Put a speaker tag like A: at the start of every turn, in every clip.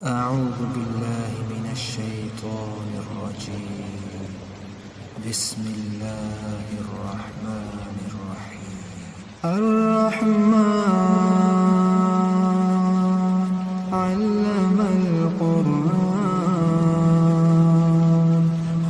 A: أعوذ بالله من الشيطان الرجيم. بسم الله الرحمن الرحيم. الرحمن علم القرآن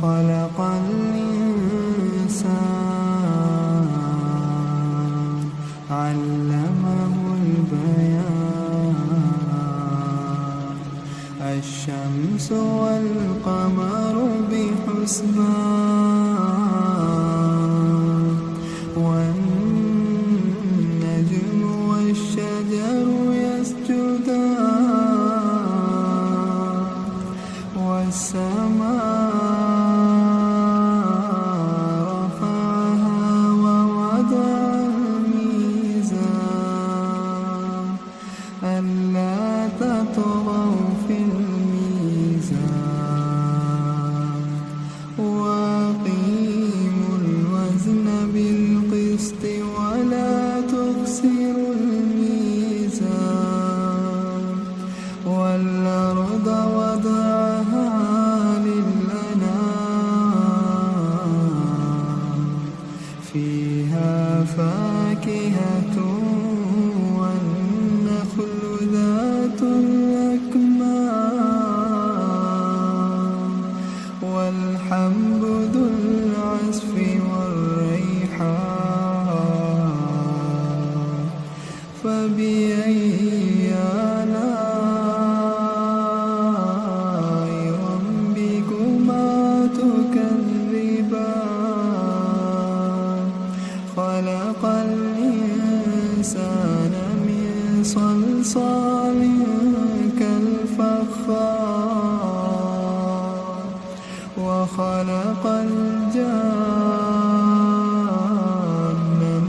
A: خلق الإنسان علمه البيان. الشمس والقمر بحسبان والنجم والشجر يسجدان والسماء رفعها ووضع الميزان ألا تطغوا في الميزان وأقيموا الوزن بالقسط ولا تخسروا الميزان والأرض وضعها للأنام فيها فاكهة والنخل ذات الأكمام والحب ذو العصف والريحان فبأي آلاء ربكما تكذبان خلق الإنسان من صلصال كالفخار وخلق الجان من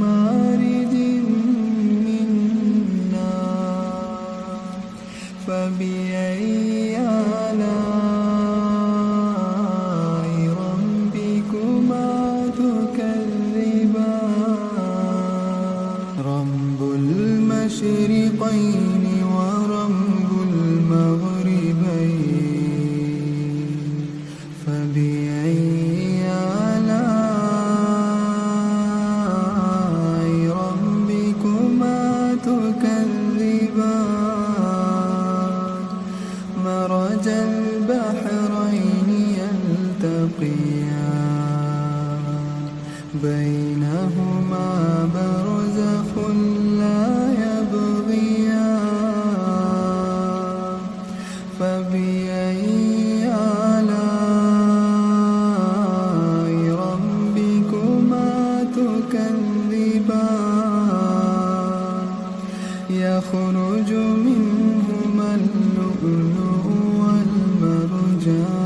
A: مارج من نار فبأي آلاء ربكما تكذبان رب المشرقين ورب المغربين فبأي آلاء ربكما تكذبان مرج البحرين يلتقيان بينهما برزخ لا يبغيان فبأي آلاء ربكما تكذبان يخرج منهما اللؤلؤ والمرجان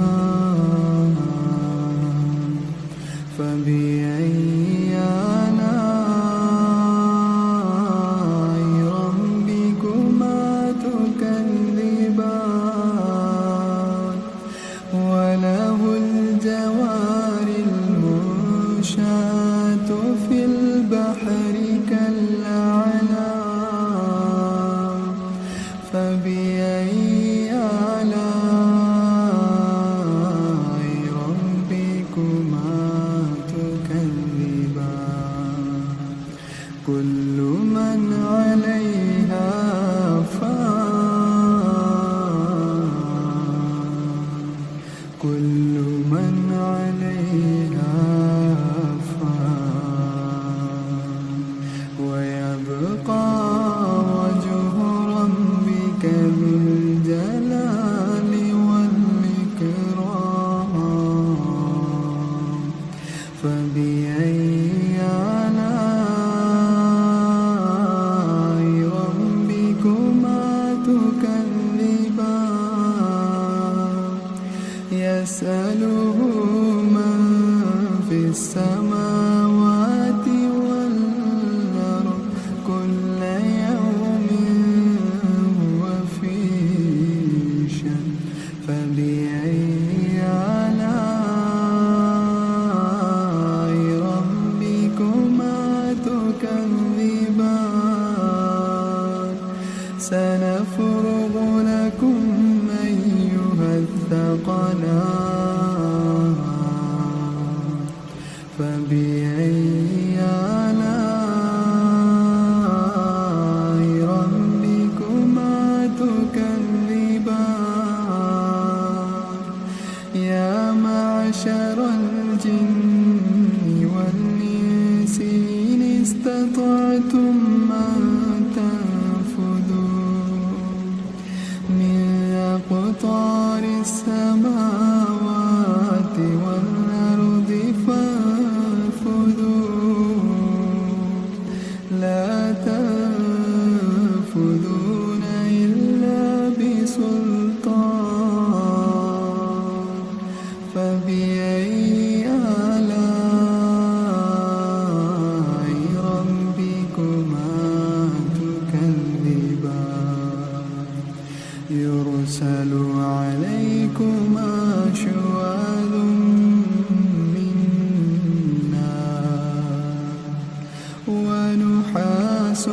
A: فبأي آلاء ربكما تكذبان وله الجوار المنشآت في البحر كالأعلام فبأي آلاء ربكما تكذبان كل من عليها فان كل من عليها فان ويبقى وجه ربك ذو الجلال والإكرام فبأي آلاء ربكما تكذبان يسأله من في السماوات والأرض كل يوم هو في شأن فبأي آلاء ربكما تكذبان سنفرغ لكم السماوات والأرض فانفذوا لا تنفذون إلا بسلطان فبأي آلاء ربكما تكذبان يرسل عليكما شواظ من نار ونحاس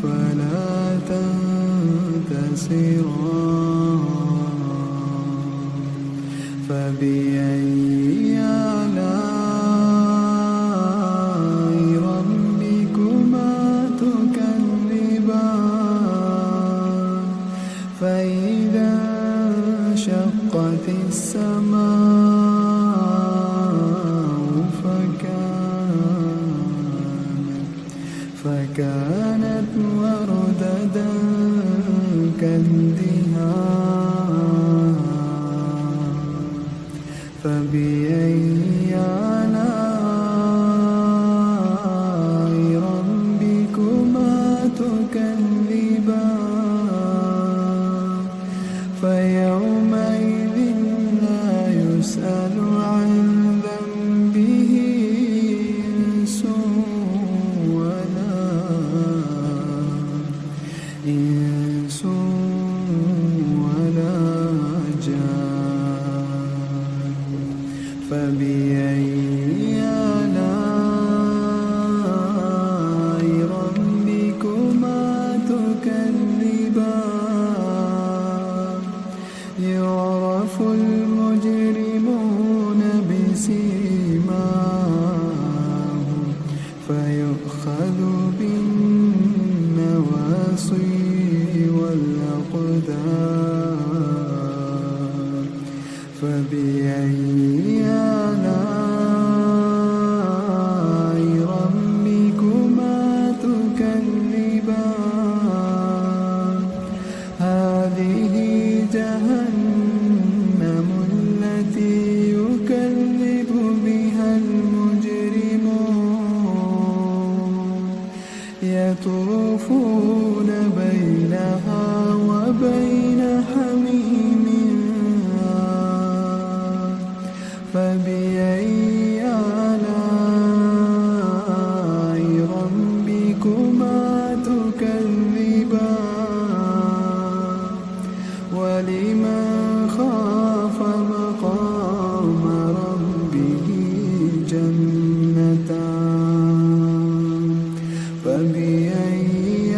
A: فلا تنتصران فبأي آلاء ربكما تكذبان فإذا انشقت السماء فكانت وردة كالدهان فبأي آلاء ربكما تكذبان فيومئذ لا يسأل عن ذنبه إنس ولا جان فبأي آلاء ربكما تكذبان يعرف المجرمون بسيماهم فيؤخذ بالنواصي والأقدام فبأي آلاء ربكما تكذبان هذه جهنم التي يكذب بها المجرمون يطوفون بينها وبين حميم فبأي آلاء ربكما تكذبان ولمن خاف مقام ربه جنتان فبأي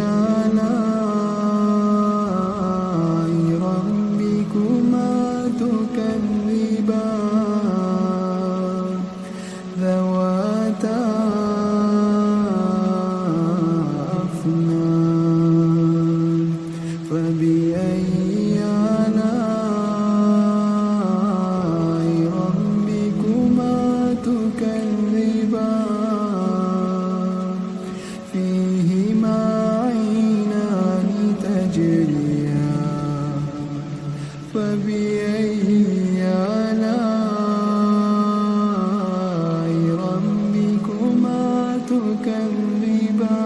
A: آلاء ربكما تكذبان ذواتا أفنان فبأي آلاء ربكما تكذبان فيهما عينان تجريان فبأي آلاء ربكما تكذبان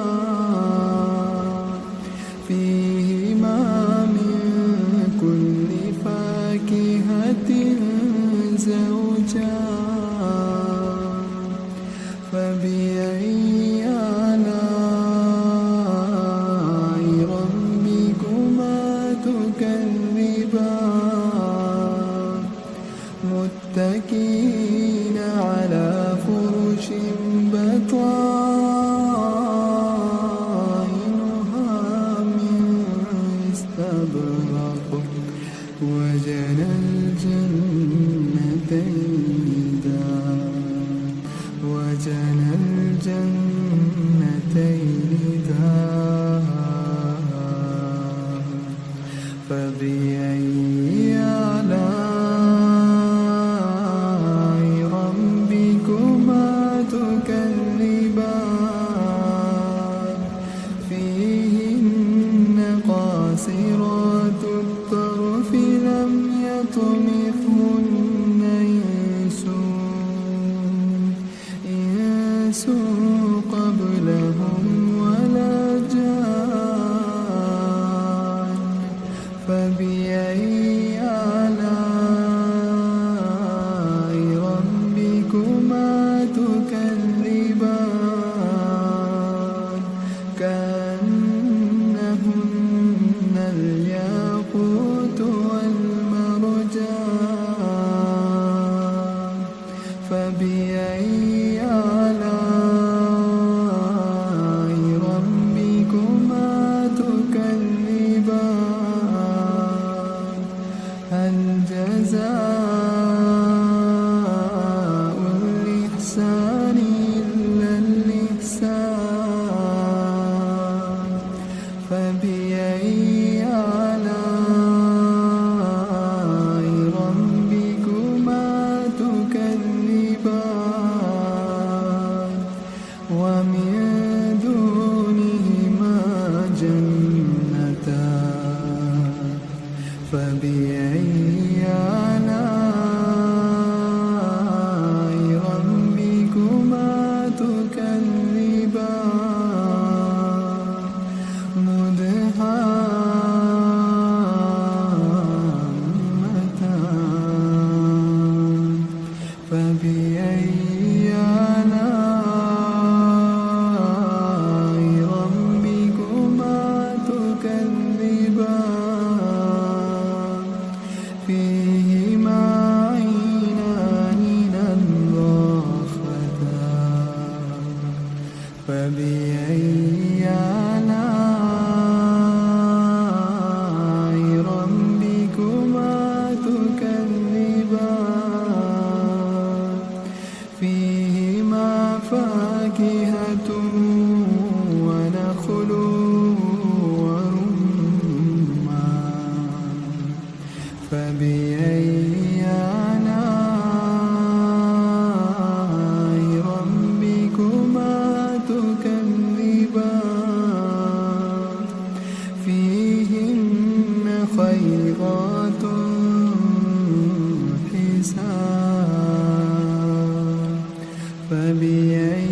A: فيهما من كل فاكهة زوجان فبأي آلاء ربكما تكذبان متكئين على فرش بطائنها من استبرق وجنى الجنتين دان فبأي آلاء ربكما تكذبان فيهن قاصرات الطرف لم يطمثهن إنس قبلهم ولا جان فبأي آلاء ربكما تكذبان كأنهن الياقوت والمرجان فبأي آلاء ربكما تكذبان هل جزاء الإحسان إلا الإحسان فبأي آلاء ربكما تكذبان ومن دونهما جنتان فبأي آلاء ربكما تكذبان مدهامتان فبأي آلاء ربكما تكذبان فيهما عينان نضاختان فبأي آلاء ربكما تكذبان فيهما فاكهة ونخل ورمان فبأي آلاء ربكما تكذبان فيهن خيرات حسان فبأي